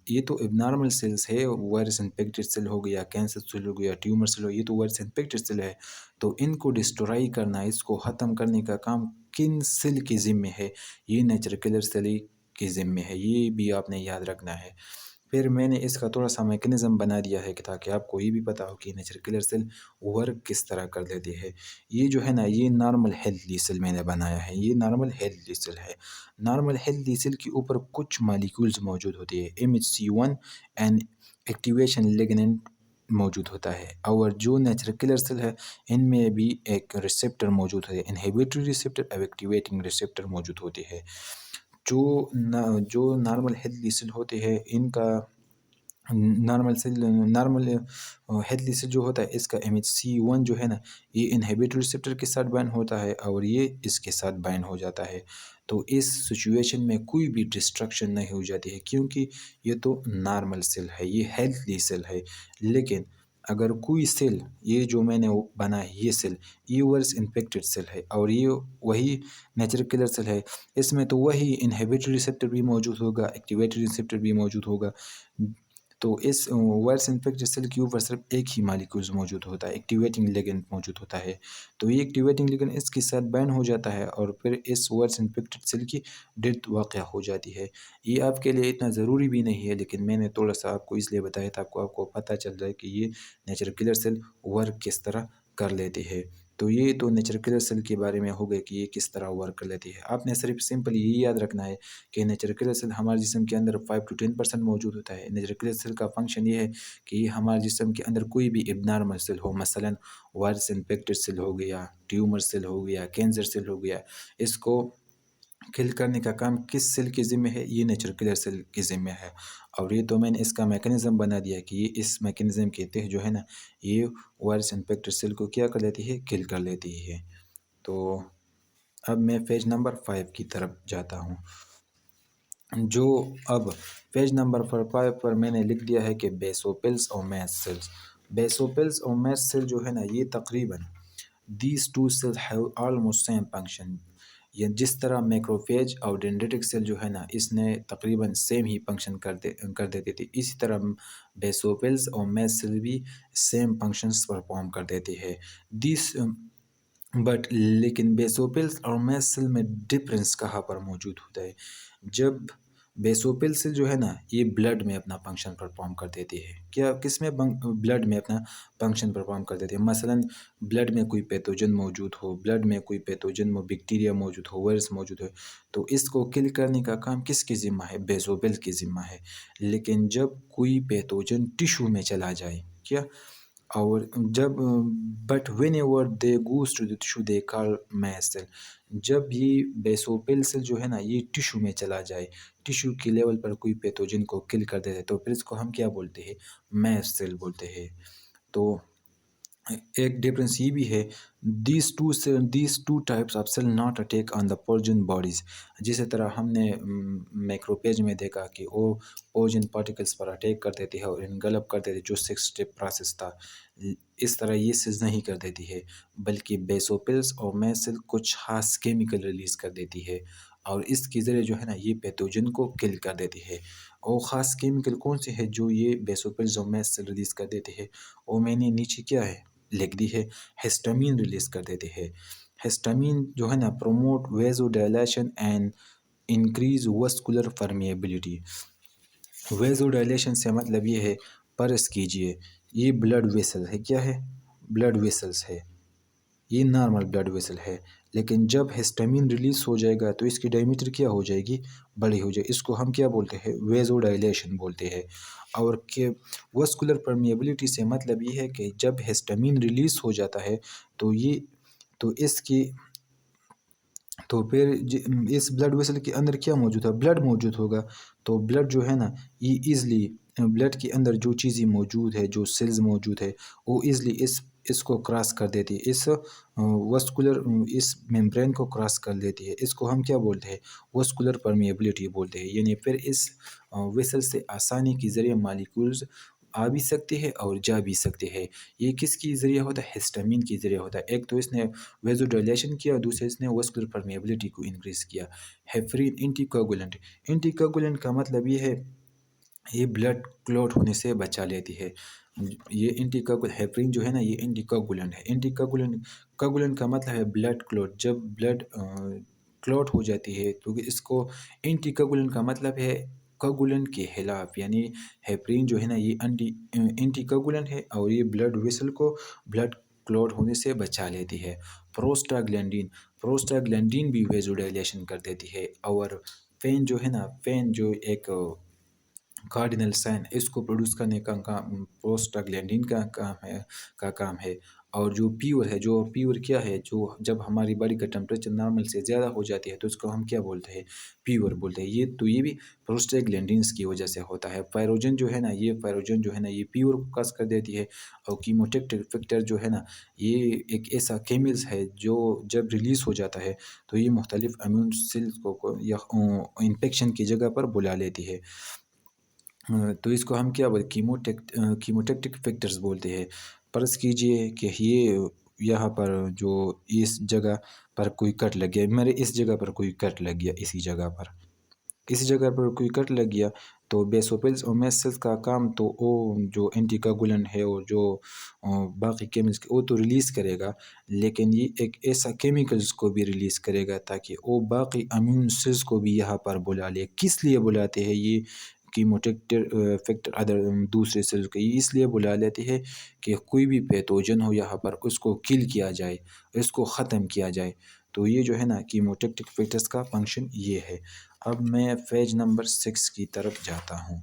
یہ تو ابنارمل سیلز ہے، وائرس انفیکٹڈ سیل ہو گیا، کینسر سیل ہو گیا، ٹیومر سیل ہو، یہ تو وائرس انفیکٹڈ سیل ہے۔ تو ان کو ڈسٹرائی کرنا، اس کو ختم کرنے کا کام کن سیل کے ذمہ ہے؟ یہ نیچر کلر سیل کے ذمہ ہے، یہ بھی آپ نے یاد رکھنا ہے۔ پھر میں نے اس کا تھوڑا سا میکنزم بنا دیا ہے کہ تاکہ آپ کو یہ بھی پتا ہو کہ نیچر کلر سیل ورک کس طرح کر دیتے ہیں۔ یہ جو ہے نا یہ نارمل ہیلتھی سیل میں نے بنایا ہے، یہ نارمل ہیلتھی سیل ہے۔ نارمل ہیلتھی سیل کے اوپر کچھ مالیکولز موجود ہوتے ہیں، MHC1 اینڈ ایکٹیویشن لیگننٹ موجود ہوتا ہے، اور جو نیچر کلر سیل ہے ان میں بھی ایک ریسیپٹر موجود ہے، انہیبیٹری ریسیپٹر اور ایکٹیویٹنگ ریسیپٹر موجود ہوتے ہیں۔ جو نارمل ہیلتھی سیل ہوتے ہیں ان کا normal cell normal healthy cell جو ہوتا ہے اس کا MHC1 جو ہے نا یہ انہیبیٹر ریسپٹر کے ساتھ بائنڈ ہوتا ہے اور یہ اس کے ساتھ بائنڈ ہو جاتا ہے. تو اس سچویشن میں کوئی بھی ڈسٹرکشن نہیں ہو جاتی ہے کیونکہ یہ تو نارمل سیل ہے، یہ ہیلتھی سیل ہے. لیکن اگر کوئی سیل، یہ جو میں نے بنا ہے یہ سیل، یہ ورس انفیکٹڈ سیل ہے اور یہ وہی نیچر کلر سیل ہے، اس میں تو وہی انہیبیٹری ریسپٹر بھی موجود ہوگا، ایکٹیویٹری ریسپٹر بھی موجود ہوگا. تو اس وائرس انفیکٹڈ سیل کے اوپر صرف ایک ہی مالیکولز موجود ہوتا ہے، ایکٹیویٹنگ لیگنڈ موجود ہوتا ہے. تو یہ ایکٹیویٹنگ لیگنڈ اس کے ساتھ بائنڈ ہو جاتا ہے اور پھر اس وائرس انفیکٹڈ سیل کی ڈیتھ واقع ہو جاتی ہے. یہ آپ کے لیے اتنا ضروری بھی نہیں ہے لیکن میں نے تھوڑا سا آپ کو اس لیے بتایا تھا آپ کو پتہ چل جائے کہ یہ نیچر کلر سیل ورک کس طرح کر لیتی ہے. تو یہ تو نیچر کلر سیل کے بارے میں ہو گئے کہ یہ کس طرح ورک کر لیتی ہے. آپ نے صرف سمپل یہ یاد رکھنا ہے کہ نیچر کلر سیل ہمارے جسم کے اندر 5 to 10% موجود ہوتا ہے. نیچر کلر سیل کا فنکشن یہ ہے کہ یہ ہمارے جسم کے اندر کوئی بھی اب نارمل سیل ہو، مثلا وائرس انفیکٹڈ سیل ہو گیا، ٹیومر سیل ہو گیا، کینسر سیل ہو گیا، اس کو کل کرنے کا کام کس سیل کے ذمہ ہے؟ یہ نیچر کلر سیل کے ذمہ ہے. اور یہ تو میں نے اس کا میکانزم بنا دیا کہ یہ اس میکانزم کے تحت جو ہے نا یہ وائرس انفیکٹڈ سیل کو کیا کر لیتی ہے؟ کل کر لیتی ہے. تو اب میں پیج نمبر 5 کی طرف جاتا ہوں. جو اب پیج نمبر 5 پر میں نے لکھ دیا ہے کہ بیسوپلس اور میس سیلز. بیسوپلس اور میس سیل جو ہے نا یہ تقریباً these two cells have almost same function. یہ جس طرح میکروفیج اور ڈینڈریٹک سیل جو ہے نا اس نے تقریباً سیم ہی فنکشن کر دیتی تھی، اسی طرح بیسوپلس اور میس سیل بھی سیم فنکشنز پرفارم کر دیتی ہے. دیس بٹ لیکن بیسوپلس اور میس سیل میں ڈفرینس کہاں پر موجود ہوتا ہے؟ جب بیسوپل سیل جو ہے نا یہ بلڈ میں اپنا فنکشن پرفارم کر دیتی ہے. کیا کس میں؟ بلڈ میں اپنا فنکشن پرفارم کر دیتی ہے. مثلا بلڈ میں کوئی پیتوجن موجود ہو، بلڈ میں کوئی پیتوجن بیکٹیریا موجود ہو، وائرس موجود ہو، تو اس کو کل کرنے کا کام کس کی ذمہ ہے؟ بیسوپل کی ذمہ ہے. لیکن جب کوئی پیتوجن ٹیشو میں چلا جائے، کیا اور جب but whenever they goes to the tissue they call mast cell. جب یہ بیسوپل سیل جو ہے نا یہ ٹیشو میں چلا جائے، ٹیشو کے لیول پر کوئی پیتوجن کو کل کر دیتے تو پھر اس کو ہم کیا بولتے ہیں؟ میس سیل بولتے ہیں. تو ایک ڈفرینس یہ بھی ہے، these two types of cell not attack on the foreign bodies. جس طرح ہم نے میکروپیج میں دیکھا کہ وہ فوجن پارٹیکلز پر اٹیک کر دیتی ہے اور انگلب کر دیتی ہے، جو 6 اسٹیپ پروسیس تھا، اس طرح یہ سیلز نہیں کر دیتی ہے، بلکہ بیسوپلس اور میس سیل کچھ خاص کیمیکل ریلیز کر دیتی ہے اور اس کے ذریعے جو ہے نا یہ پیتوجن کو کل کر دیتی ہے. اور خاص کیمیکل کون سے ہے جو یہ بیسوپلس اور میس سیل ریلیز کر دیتے ہیں؟ وہ میں نے نیچے کیا ہے لکھ دی ہے، ہسٹامین ریلیز کر دیتے ہیں. ہسٹامین جو ہے نا promote ویزو dilation and increase vascular permeability. ویزو dilation سے مطلب یہ ہے، فرض کیجئے یہ بلڈ ویسل ہے، کیا ہے؟ بلڈ ویسلز ہے، یہ نارمل بلڈ ویسل ہے، لیکن جب ہسٹامین ریلیز ہو جائے گا تو اس کی ڈائمیٹر کیا ہو جائے گی؟ بڑی ہو جائے. اس کو ہم کیا بولتے ہیں؟ ویزو ڈائلیشن بولتے ہیں. اور کہ واسکولر پرمیبلٹی سے مطلب یہ ہے کہ جب ہسٹامین ریلیز ہو جاتا ہے تو اس کی تو پھر اس بلڈ ویسل کے اندر کیا موجود ہے؟ بلڈ موجود ہوگا. تو بلڈ جو ہے نا یہ ایزلی بلڈ کے اندر جو چیزیں موجود ہے، جو سیلز موجود ہے، وہ ایزلی اس کو کراس کر دیتی ہے، اس واسکولر اس ممبرین کو کراس کر لیتی ہے. اس کو ہم کیا بولتے ہیں؟ واسکولر پرمیبلٹی بولتے ہیں. یعنی پھر اس ویسل سے آسانی کے ذریعے مالیکولز آ بھی سکتے ہیں اور جا بھی سکتے ہیں. یہ کس کی ذریعے ہوتا ہے؟ ہسٹامین کی ذریعے ہوتا ہے. ایک تو اس نے ویزو ڈائلیشن کیا، دوسرے اس نے واسکولر پرمیبلٹی کو انکریز کیا. ہیپرین اینٹی کوگولنٹ. اینٹی کوگولنٹ کا مطلب یہ ہے یہ بلڈ کلوٹ ہونے سے بچا لیتی ہے. یہ ہیپرین جو ہے نا یہ اینٹی کوگولنٹ ہے. اینٹی کوگولنٹ کا مطلب ہے بلڈ کلوٹ. جب بلڈ کلوٹ ہو جاتی ہے تو اس کو اینٹی کوگولنٹ کا مطلب ہے کوگولنٹ کے خلاف. یعنی ہیپرین جو ہے نا یہ اینٹی کوگولنٹ ہے اور یہ بلڈ ویسل کو بلڈ کلوٹ ہونے سے بچا لیتی ہے. پروسٹاگلینڈین بھی ویزو ڈائلیشن کر دیتی ہے. اور فین جو ہے نا، فین جو ایک کارڈینل سائن اس کو پروڈیوس کرنے کا کام پروسٹاگلینڈین کا کام ہے۔ اور جو پیور ہے، جو پیور کیا ہے، جو جب ہماری باڈی کا ٹمپریچر نارمل سے زیادہ ہو جاتی ہے تو اس کو ہم کیا بولتے ہیں؟ پیور بولتے ہیں۔ یہ بھی پروسٹاگلینڈینس کی وجہ سے ہوتا ہے۔ فائروجن جو ہے نا، یہ پیور کو کس کر دیتی ہے۔ اور کیموٹیکٹک فیکٹر جو ہے نا، یہ ایک ایسا کیملز ہے جو جب ریلیز ہو جاتا ہے تو یہ مختلف امیون سیلز کو یا انفیکشن کی جگہ پر بلا لیتی ہے۔ تو اس کو ہم کیا بولتے؟ کیموٹیکٹک فیکٹرز بولتے ہیں۔ فرض کیجئے کہ یہ یہاں پر جو اس جگہ پر کوئی کٹ لگ گیا، میرے اس جگہ پر کوئی کٹ لگ گیا، اسی جگہ پر کوئی کٹ لگ گیا، تو بیسوفلز اور میسٹ سیلز کا کام تو وہ جو اینٹی کوگولنٹ ہے اور جو باقی کیملز وہ تو ریلیز کرے گا، لیکن یہ ایک ایسا کیمیکلز کو بھی ریلیز کرے گا تاکہ وہ باقی امیون سیلز کو بھی یہاں پر بلا لے۔ کس لیے بلاتے ہیں یہ کیموٹیکٹر فیکٹر ادر دوسرے سیلز کو؟ یہ اس لیے بلا لیتے ہیں کہ کوئی بھی پیتوجن ہو یہاں پر اس کو کل کیا جائے، اس کو ختم کیا جائے۔ تو یہ جو ہے نا کیموٹیکٹک فیکٹرز کا فنکشن یہ ہے۔ اب میں پیج نمبر 6 کی طرف جاتا ہوں۔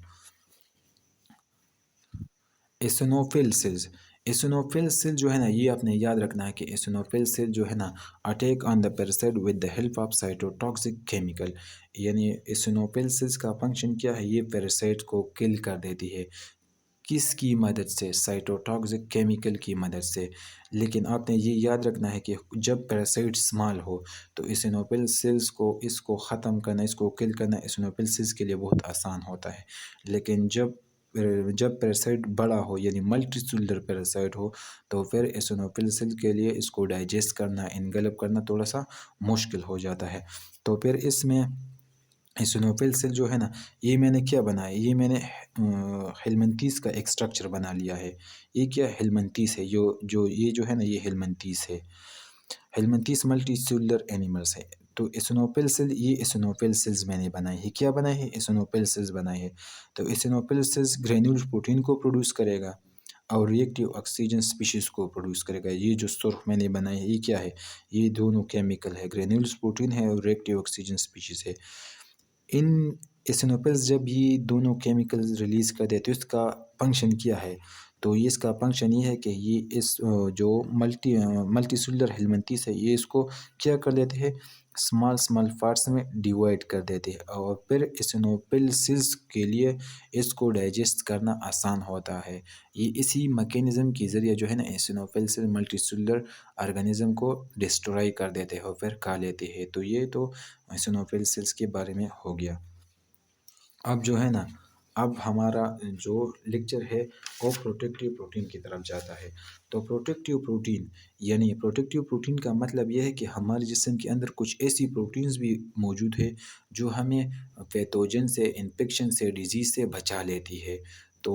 ایسونوفل سیلز، ایسونوفل سیل جو ہے نا، یہ آپ نے یاد رکھنا ہے کہ ایسونوفل سیل جو ہے نا attack on the parasite with the help of cytotoxic chemical, یعنی ایسونوفل سیلز کا فنکشن کیا ہے؟ یہ پیراسائٹ کو کل کر دیتی ہے۔ کس کی مدد سے؟ سائٹوٹاکسک کیمیکل کی مدد سے۔ لیکن آپ نے یہ یاد رکھنا ہے کہ جب پیراسائٹ اسمال ہو تو ایسونوفل سیلز کو اس کو ختم کرنا، اس کو کل کرنا ایسونوفل سیلز کے لیے بہت آسان ہوتا ہے۔ لیکن جب پیراسائٹ بڑا ہو، یعنی ملٹی سیلولر پیراسائٹ ہو، تو پھر ایسونوفل سیل کے لیے اس کو ڈائجسٹ کرنا، انگلب کرنا تھوڑا سا مشکل ہو جاتا ہے۔ تو پھر اس میں ایسونوفل سیل جو ہے نا، یہ میں نے کیا بنایا؟ یہ میں نے ہیلمنتھیس کا ایک سٹرکچر بنا لیا ہے۔ یہ کیا ہیلمنتھیس ہے؟ یہ جو ہے نا، یہ ہیلمنتھیس ہے۔ ہیلمنتھیس ملٹی سیلولر اینیملز ہے۔ تو ایسونوفل سیل، یہ ایسونوفل سیلز میں نے بنائی ہے۔ کیا بنائی ہے؟ ایسونوفل سیلز بنائی ہے۔ تو ایسونوفل سیلز گرینول پروٹین کو پروڈیوس کرے گا اور ریئیکٹیو آکسیجن سپیشیز کو پروڈیوس کرے گا۔ یہ جو سرخ میں نے بنائی ہے، یہ کیا ہے؟ یہ دونوں کیمیکل ہے، گرینولز پروٹین ہے اور ریئیکٹیو آکسیجن سپیشیز ہے۔ ان ایسونوفلز جب یہ دونوں کیمیکلز ریلیز کر دیتے تو اس کا فنکشن کیا ہے؟ تو اس کا فنکشن یہ ہے کہ یہ اس جو ملٹی سیلولر ہیلمنتھیس ہے، یہ اس کو کیا کر دیتے ہیں؟ اسمال پارٹس میں ڈیوائڈ کر دیتے ہیں، اور پھر ایسونوفل سیلز کے لیے اس کو ڈائجسٹ کرنا آسان ہوتا ہے۔ یہ اسی میکینزم کے ذریعے جو ہے نا، ایسونوفل سیل ملٹی سیلولر آرگنزم کو ڈسٹرائی کر دیتے ہیں اور پھر کھا لیتے ہیں۔ تو یہ تو ایسونوفل سیلز کے بارے میں ہو گیا۔ اب جو ہے نا، اب ہمارا جو لیکچر ہے وہ پروٹیکٹیو پروٹین کی طرف جاتا ہے۔ تو پروٹیکٹیو پروٹین، یعنی پروٹیکٹیو پروٹین کا مطلب یہ ہے کہ ہمارے جسم کے اندر کچھ ایسی پروٹینز بھی موجود ہے جو ہمیں پیتوجن سے، انفیکشن سے، ڈیزیز سے بچا لیتی ہے۔ تو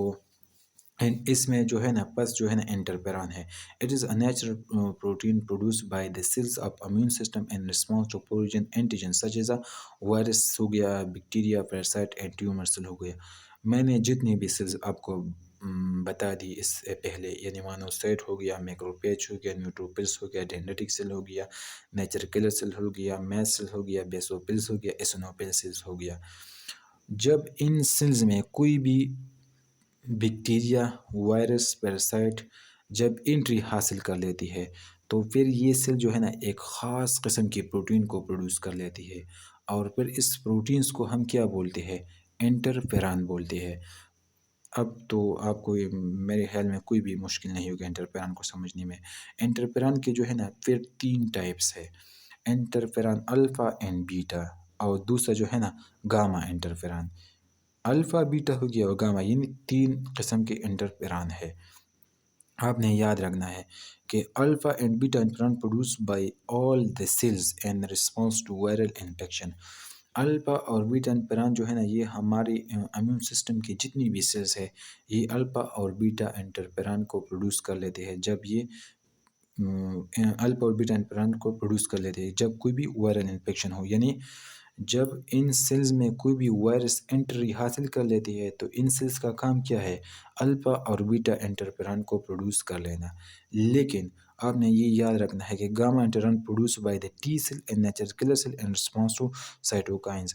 اس میں جو ہے نا، پس جو ہے نا انٹرپیران ہے۔ It is a natural protein produce by the cells of immune system in response to pathogen antigen such as virus ہو گیا، bacteria, parasite and tumour cell ہو گیا۔ میں نے جتنی بھی سیلز آپ کو بتا دی اس سے پہلے، یعنی مونوسائٹ ہو گیا، میکروپیج ہو گیا، نیوٹروپلس ہو گیا، ڈینڈرٹک سیل ہو گیا، نیچر کلر سیل ہو گیا، میس سیل ہو گیا، بیسوفلس ہو گیا، ایسونوفل سیلز ہو گیا۔ جب ان سیلز میں کوئی بھی بیکٹیریا، وائرس، پیراسائٹ جب انٹری حاصل کر لیتی ہے تو پھر یہ سیل جو ہے نا ایک خاص قسم کی پروٹین کو پروڈیوس کر لیتی ہے، اور پھر اس پروٹینز کو ہم کیا بولتے ہیں؟ انٹرفیران بولتے ہیں۔ اب تو آپ کو میرے خیال میں کوئی بھی مشکل نہیں ہوگا انٹرفیران کو سمجھنے میں۔ انٹرفیران کے جو ہے نا پھر 3 ٹائپس ہے: انٹرفیران الفا اینڈ بیٹا، اور دوسرا جو ہے نا گاما انٹرفیران۔ الفا، بیٹا ہو گیا اور گاما، یعنی 3 قسم کے انٹرفیران ہے۔ آپ نے یاد رکھنا ہے کہ alpha and beta interferon produce by all the cells in response to viral infection. Alpha اور بیٹا انٹرفیران جو ہے نا، یہ ہماری امیون سسٹم کی جتنی بھی سیلز ہے، یہ الفا اور بیٹا انٹرفیران کو پروڈیوس کر لیتے ہیں۔ جب یہ الفا اور بیٹا انٹرفیران کو پروڈیوس کر لیتے ہیں جب کوئی بھی وائرل انفیکشن ہو، یعنی جب ان سیلز میں کوئی بھی وائرس انٹری حاصل کر لیتی ہے تو ان سیلز کا کام کیا ہے؟ الفا اور بیٹا انٹرفیران کو پروڈیوس کر لینا۔ لیکن آپ نے یہ یاد رکھنا ہے کہ gamma interferon produce by the T cell and nature killer cell in response to cytokines.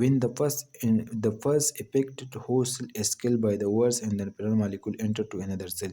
When the first affected host cell is killed by the virus and the interferon molecule enter to another cell।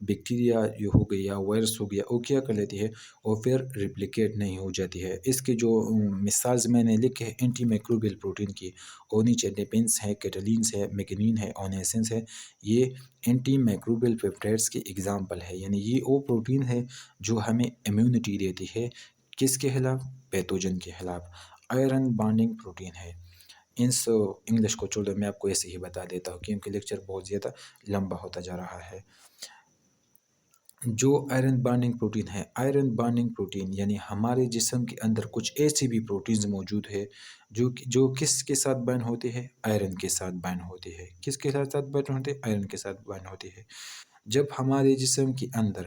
Bacteria جو ہو گئی یا وائرس ہو گیا وہ کیا کر لیتی ہے، وہ پھر ریپلیکیٹ نہیں ہو جاتی ہے۔ اس کی جو مثال میں نے لکھے ہے اینٹی مائکروبیل پروٹین کی، وہ نیچے ڈیپینس ہے، کیٹالینس ہے، میگنین ہے، اونیسنس ہے، یہ اینٹی مائکروبیل پیپٹائڈس کی ایگزامپل ہے۔ یعنی یہ وہ پروٹین ہے جو ہمیں امیونٹی دیتی ہے، کس کے خلاف؟ پیتوجن کے خلاف۔ آئرن بانڈنگ پروٹین ہے۔ انگلش کو چھوڑ دو، میں آپ کو ایسے ہی بتا دیتا ہوں کیونکہ لیکچر بہت زیادہ لمبا ہوتا جا رہا ہے۔ جو آئرن بانڈنگ پروٹین ہے، آئرن بانڈنگ پروٹین یعنی ہمارے جسم کے اندر کچھ ایسی بھی پروٹینز موجود ہے جو کس کے ساتھ بائنڈ ہوتے ہیں؟ آئرن کے ساتھ بائنڈ ہوتے ہیں۔ کس کے ساتھ بائنڈ ہوتے ہیں؟ آئرن کے ساتھ بائنڈ ہوتے ہیں۔ جب ہمارے جسم کے اندر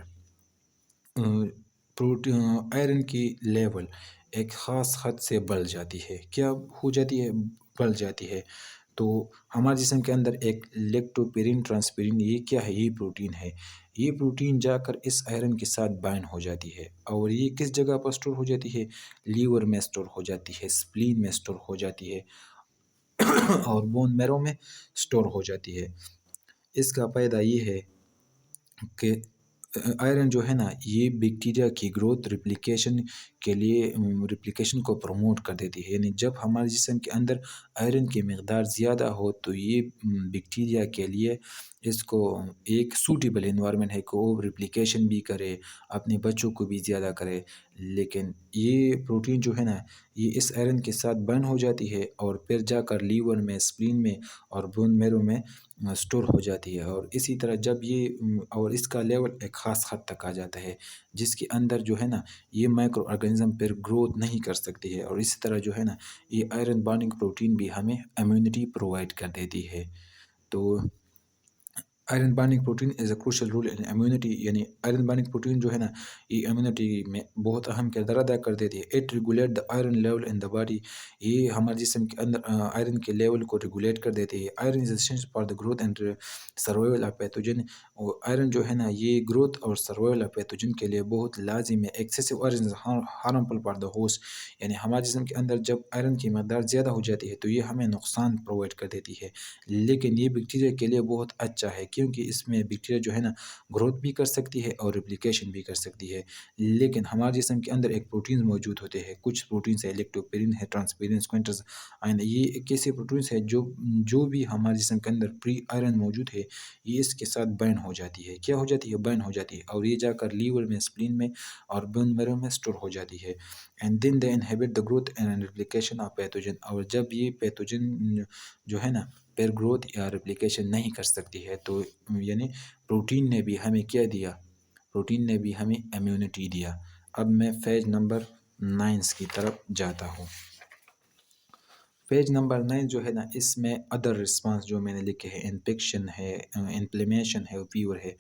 آئرن کی لیول ایک خاص حد سے بڑھ جاتی ہے، کیا ہو جاتی ہے؟ بڑھ جاتی ہے، تو ہمارے جسم کے اندر ایک لیکٹوپیرین ٹرانسپیرین، یہ کیا ہے؟ یہ پروٹین ہے۔ یہ پروٹین جا کر اس آئرن کے ساتھ بائنڈ ہو جاتی ہے، اور یہ کس جگہ پر سٹور ہو جاتی ہے؟ لیور میں سٹور ہو جاتی ہے، سپلین میں سٹور ہو جاتی ہے، اور بون میرو میں سٹور ہو جاتی ہے۔ اس کا فائدہ یہ ہے کہ آئرن جو ہے نا، یہ بیکٹیریا کی گروتھ ریپلیکیشن کے لیے ریپلیکیشن کو پروموٹ کر دیتی ہے۔ یعنی جب ہمارے جسم کے اندر آئرن کی مقدار زیادہ ہو تو یہ بیکٹیریا کے لیے اس کو ایک سوٹیبل انوائرمنٹ ہے کہ وہ ریپلیکیشن بھی کرے، اپنے بچوں کو بھی زیادہ کرے۔ لیکن یہ پروٹین جو ہے نا، یہ اس آئرن کے ساتھ بائنڈ ہو جاتی ہے اور پھر جا کر لیور میں، سپلین میں اور بون میرو میں سٹور ہو جاتی ہے۔ اور اسی طرح جب یہ اور اس کا لیول ایک خاص حد تک آ جاتا ہے جس کے اندر جو ہے نا یہ مائکرو آرگنزم پھر گروتھ نہیں کر سکتی ہے، اور اسی طرح جو ہے نا یہ آئرن بانڈنگ پروٹین بھی ہمیں امیونٹی پرووائڈ کر دیتی ہے۔ تو iron binding protein is a crucial role in immunity, یعنی آئرن بانڈنگ پروٹین جو ہے نا یہ امیونٹی میں بہت اہم کردار ادا کر دیتی ہے۔ It regulate the iron level in the body, یہ ہمارے جسم کے اندر آئرن کے لیول کو ریگولیٹ کر دیتی ہے۔ Iron is essential for the growth and survival of pathogen, اور آئرن جو ہے نا یہ گروتھ اور سروائیول آف پیتھوجن کے لیے بہت لازم ہے۔ Excessive iron is harmful for the host, یعنی ہمارے جسم کے اندر جب آئرن کی مقدار زیادہ ہو جاتی ہے تو یہ ہمیں نقصان پرووائڈ کر دیتی ہے، لیکن یہ بیکٹیریا کے لیے بہت اچھا ہے کیونکہ اس میں بیکٹیریا جو ہے نا گروتھ بھی کر سکتی ہے اور ریپلیکیشن بھی کر سکتی ہے۔ لیکن ہمارے جسم کے اندر ایک پروٹینز موجود ہوتے ہیں، کچھ پروٹینز ہے، لیکٹوپیرین ہے، ٹرانسپیرین سکوینٹرز، یہ ایک ایسے پروٹینز ہے جو بھی ہمارے جسم کے اندر پری آئرن موجود ہے، یہ اس کے ساتھ بائنڈ ہو جاتی ہے۔ کیا ہو جاتی ہے؟ بائنڈ ہو جاتی ہے، اور یہ جا کر لیور میں، سپلین میں اور بون میرو میں سٹور ہو جاتی ہے۔ And then they inhibit the growth and replication of pathogen, اور جب یہ پیتھوجن جو ہے نا پھر گروتھ یا ریپلیکیشن نہیں کر سکتی ہے تو یعنی پروٹین نے بھی ہمیں کیا دیا؟ پروٹین نے بھی ہمیں امیونٹی دیا۔ اب میں پیج نمبر 9 کی طرف جاتا ہوں۔ پیج نمبر 9 جو ہے نا اس میں ادر رسپانس جو میں نے لکھے ہیں، انفیکشن ہے، انفلیمیشن ہے، فیور ہے۔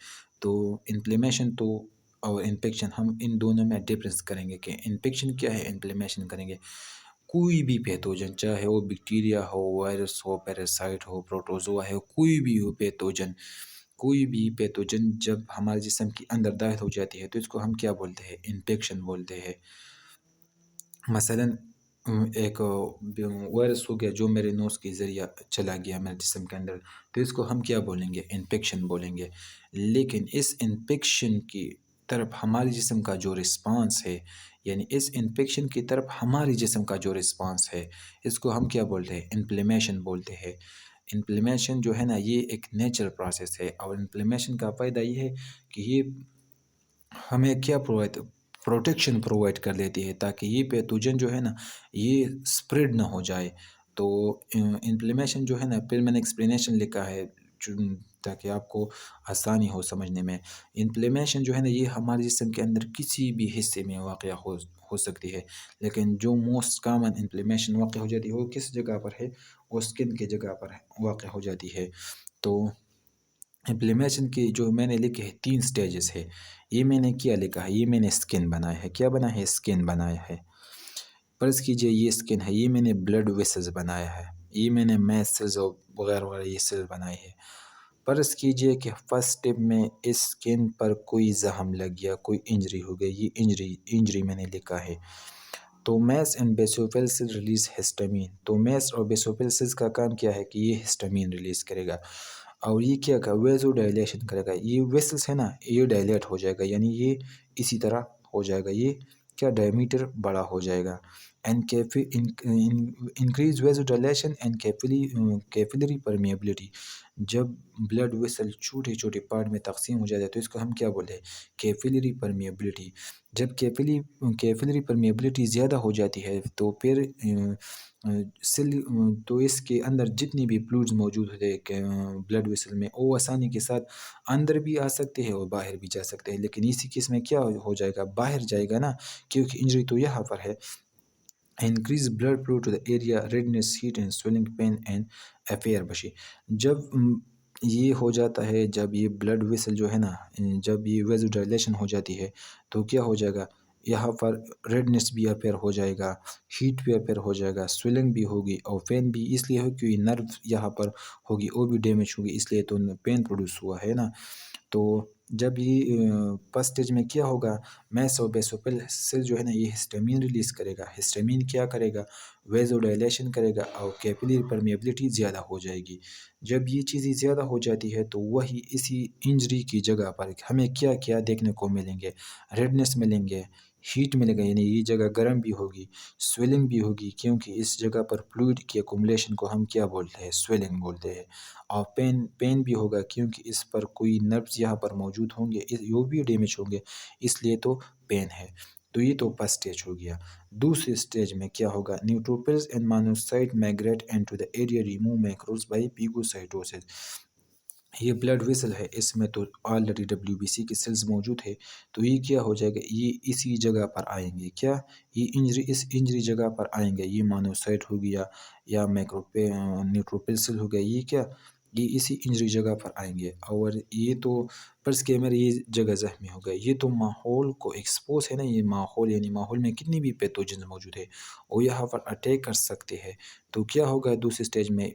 تو انفلیمیشن تو اور انفیکشن، ہم ان دونوں میں ڈفرینس کریں گے کہ انفیکشن کیا ہے، انفلیمیشن کریں گے۔ کوئی بھی پیتھوجن، چاہے وہ بیکٹیریا ہو، وائرس ہو، پیراسائٹ ہو، پروٹوزوا ہے، کوئی بھی ہو پیتھوجن، کوئی بھی پیتھوجن جب ہمارے جسم کے اندر داخل ہو جاتی ہے تو اس کو ہم کیا بولتے ہیں؟ انفیکشن بولتے ہیں۔ مثلا ایک وائرس ہو گیا جو میرے نوز کے ذریعہ چلا گیا میرے جسم کے اندر، تو اس کو ہم کیا بولیں گے؟ انفیکشن بولیں گے۔ لیکن اس انفیکشن کی طرف ہمارے جسم کا جو رسپانس ہے، یعنی اس انفیکشن کی طرف ہمارے جسم کا جو رسپانس ہے، اس کو ہم کیا بولتے ہیں؟ انفلیمیشن بولتے ہیں۔ انفلیمیشن جو ہے نا یہ ایک نیچرل پروسیس ہے، اور انفلیمیشن کا فائدہ یہ ہے کہ یہ ہمیں کیا پروٹیکشن پرووائڈ کر دیتی ہے تاکہ یہ پیتھوجن جو ہے نا یہ سپریڈ نہ ہو جائے۔ تو انفلیمیشن جو ہے نا، پھر میں نے ایکسپلینیشن لکھا ہے تاکہ آپ کو آسانی ہو سمجھنے میں۔ انفلیمیشن جو ہے نا یہ ہمارے جسم کے اندر کسی بھی حصے میں واقع ہو سکتی ہے، لیکن جو موسٹ کامن انفلیمیشن واقع ہو جاتی ہے وہ کس جگہ پر ہے؟ وہ اسکن کی جگہ پر واقع ہو جاتی ہے۔ تو انفلیمیشن کی جو میں نے لکھے ہیں 3 سٹیجز ہے، یہ میں نے کیا لکھا ہے؟ یہ میں نے سکن بنایا ہے۔ کیا بنایا ہے؟ سکن بنایا ہے۔ فرض کیجئے یہ سکن ہے، یہ میں نے بلڈ ویسلز بنایا ہے، یہ میں نے میس سیلز اور وغیرہ وغیرہ یہ سیلز بنائی ہے۔ فرض کیجئے کہ فرسٹ سٹیپ میں اس سکن پر کوئی زخم لگ گیا، کوئی انجری ہو گئی، یہ انجری میں نے لکھا ہے۔ تو mast and basophil cell release histamine, تو میس اور بیسوفیل سیلز کا کام کیا ہے کہ یہ ہسٹامین ریلیز کرے گا۔ اور یہ کیا کا ویزو ڈائلیشن کرے گا، یہ ویسلس ہے نا یہ ڈائلیٹ ہو جائے گا، یعنی یہ اسی طرح ہو جائے گا، یہ کیا ڈائمیٹر بڑا ہو جائے گا. And increase vasodilation and capillary permeability. جب بلڈ ویسل چھوٹے چھوٹے پارٹ میں تقسیم ہو جاتا ہے تو اس کو ہم کیا بولتے ہیں، کیپلری پرمیبلٹی. جب کیپلری پرمیبلٹی زیادہ ہو جاتی ہے تو پھر سیل تو اس کے اندر جتنی بھی فلوئڈز موجود ہوتے ہیں بلڈ ویسل میں وہ آسانی کے ساتھ اندر بھی آ سکتے ہیں اور باہر بھی جا سکتے ہیں، لیکن اسی کیس میں کیا ہو جائے گا، باہر جائے گا نا، کیونکہ انجری تو یہاں پر ہے. Increase blood flow to the area, redness, heat and swelling, pain and افیئر بشی. جب یہ ہو جاتا ہے، جب یہ بلڈ ویسل جو ہے نا، جب یہ ویزو ڈائلیشن ہو جاتی ہے تو کیا ہو جائے گا، یہاں پر ریڈنس بھی اپیئر ہو جائے گا، ہیٹ بھی اپیئر ہو جائے گا، سویلنگ بھی ہوگی، اور پین بھی اس لیے ہو کہ نرو یہاں پر ہوگی وہ بھی ڈیمیج ہوگی، اس لیے تو پین پروڈیوس ہوا ہے نا. تو جب یہ فرسٹ اسٹیج میں کیا ہوگا، میس اور بیسوپل سیل جو ہے نا یہ ہسٹامین ریلیز کرے گا. ہسٹامین کیا کرے گا، ویزو ڈائلیشن کرے گا اور کیپلری پرمیبلٹی زیادہ ہو جائے گی. جب یہ چیزیں زیادہ ہو جاتی ہے تو وہی اسی انجری کی جگہ پر ہمیں کیا کیا دیکھنے کو ملیں گے، ریڈنس ملیں گے، ہیٹ ملے گا، یعنی یہ جگہ گرم بھی ہوگی، سویلنگ بھی ہوگی، کیونکہ اس جگہ پر فلوئڈ کی ایکومولیشن کو ہم کیا بولتے ہیں، سویلنگ بولتے ہیں. اور پین بھی ہوگا کیونکہ اس پر کوئی نروز یہاں پر موجود ہوں گے، وہ بھی ڈیمیج ہوں گے، اس لیے تو پین ہے. تو یہ تو فرسٹ اسٹیج ہو گیا. دوسری اسٹیج میں کیا ہوگا، neutrophils and monocyte migrate into the area remove microbes by phagocytosis. یہ بلڈ ویسل ہے، اس میں تو آلریڈی ڈبلیو بی سی کے سیلز موجود ہے، تو یہ کیا ہو جائے گا، یہ اسی جگہ پر آئیں گے، کیا یہ انجری اس انجری جگہ پر آئیں گے، یہ مانوسائٹ ہو گیا یا نیوٹروپل سیل ہو گیا، یہ کیا یہ اسی انجری جگہ پر آئیں گے. اور یہ تو فرض کے میرے یہ جگہ زخمی ہو گیا، یہ تو ماحول کو ایکسپوز ہے نا، یہ ماحول یعنی ماحول میں کتنی بھی پیتھوجنز موجود ہے وہ یہاں پر اٹیک کر سکتے ہیں. تو کیا ہوگا دوسری سٹیج میں،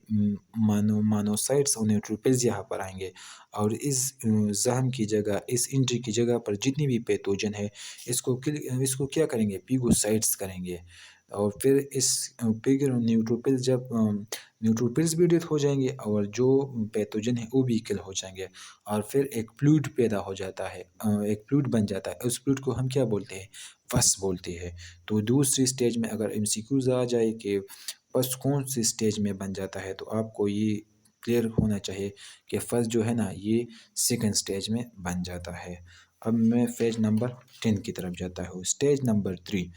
مانوسائٹس اور نیوٹروپلز یہاں پر آئیں گے اور اس زخم کی جگہ، اس انجری کی جگہ پر جتنی بھی پیتھوجن ہے اس کو کیا کریں گے، پیگوسائٹس کریں گے. اور پھر اس نیوٹروپلز جب نیوٹروپلز بھی ڈیتھ ہو جائیں گے اور جو پیتھوجن ہے وہ بھی کل ہو جائیں گے، اور پھر ایک فلوئڈ پیدا ہو جاتا ہے، ایک فلوئڈ بن جاتا ہے، اس فلوئڈ کو ہم کیا بولتے ہیں، پس بولتے ہیں. تو دوسری سٹیج میں اگر MCQs آ جائے کہ پس کون سی سٹیج میں بن جاتا ہے تو آپ کو یہ کلیئر ہونا چاہیے کہ فرسٹ جو ہے نا یہ سیکنڈ سٹیج میں بن جاتا ہے. اب میں پیج نمبر 10 کی طرف جاتا ہوں. Stage number 3.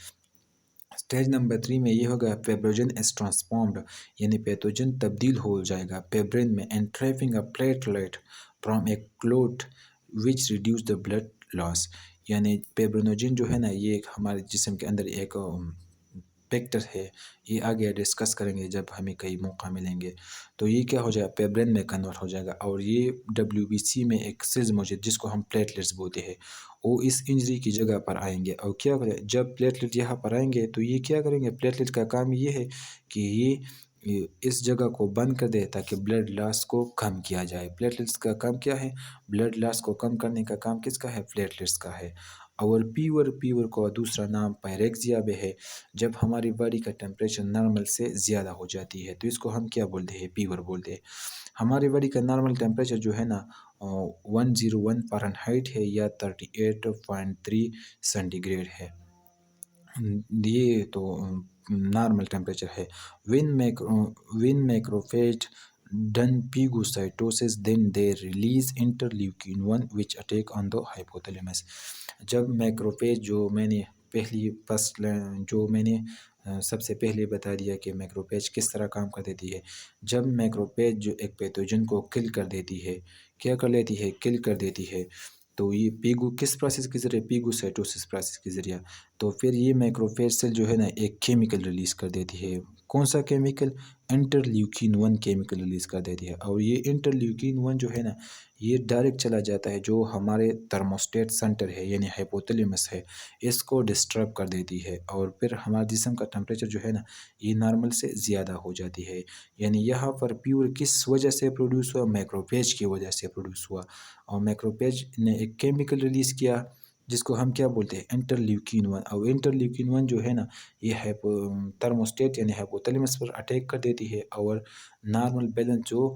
سٹیج نمبر 3 میں یہ ہوگا پیبروجن از ٹرانسفارمڈ، یعنی پیتھوجن تبدیل ہو جائے گا پیبرین میں، and trapping a platelet from a clot which reduce the blood loss. یعنی پیبرینوجن جو ہے نا یہ ایک ہمارے جسم کے اندر ایک فیکٹر ہے، یہ آگے ڈسکس کریں گے جب ہمیں کئی موقع ملیں گے. تو یہ کیا ہو جائے گا، پیبرین میں کنورٹ ہو جائے گا، اور یہ WBC میں ایک سیلز موجود جس کو ہم پلیٹلیٹس بولتے ہیں، وہ اس انجری کی جگہ پر آئیں گے. اور کیا کریں، جب پلیٹلیٹ یہاں پر آئیں گے تو یہ کیا کریں گے، پلیٹلیٹ کا کام یہ ہے کہ یہ اس جگہ کو بند کر دے تاکہ بلڈ لاس کو کم کیا جائے. پلیٹلیٹس کا کام کیا ہے، بلڈ لاس کو کم کرنے کا کام کس کا ہے، پلیٹلیٹس کا ہے. اور پیور کو دوسرا نام پیریکزیا بھی ہے. جب ہماری باڈی کا ٹیمپریچر نارمل سے زیادہ ہو جاتی ہے تو اس کو ہم کیا بولتے ہیں، پیور بولتے ہیں. ہماری باڈی کا نارمل ٹیمپریچر جو ہے نا 101 فارن ہائٹ ہے یا 38.3 سینٹی گریڈ ہے، یہ تو نارمل ٹیمپریچر ہے. When macrophage done phagocytosis then they release interleukin 1 which attack on the hypothalamus. جب میکروفیج جو میں نے سب سے پہلے بتا دیا کہ میکروفیج کس طرح کام کر دیتی ہے. جب میکروفیج جو ایک پیتھوجن کو کل کر دیتی ہے، کیا کر لیتی ہے، کل کر دیتی ہے، تو یہ کس پروسیس کے ذریعے، پیگوسائٹوسس پروسیس کے ذریعے. تو پھر یہ میکروفیج سیل جو ہے نا ایک کیمیکل ریلیز کر دیتی ہے. کون سا کیمیکل، انٹرلیوکین 1 کیمیکل ریلیز کر دیتی ہے. اور یہ انٹرلیوکین 1 جو ہے نا یہ ڈائریکٹ چلا جاتا ہے جو ہمارے تھرموسٹیٹ سینٹر ہے یعنی ہائپوتھیلیمس ہے، اس کو ڈسٹرب کر دیتی ہے. اور پھر ہمارے جسم کا ٹیمپریچر جو ہے نا یہ نارمل سے زیادہ ہو جاتی ہے. یعنی یہاں پر پیور کس وجہ سے پروڈیوس ہوا، میکروفیج کی وجہ سے پروڈیوس ہوا. اور میکروفیج نے ایک کیمیکل ریلیز کیا جس کو ہم کیا بولتے ہیں، انٹرلیوکین 1. اور انٹرلیوکین 1 جو ہے نا یہ تھرموسٹیٹ یعنی ہائپوتھیلیمس پر اٹیک کر دیتی ہے اور نارمل بیلنس جو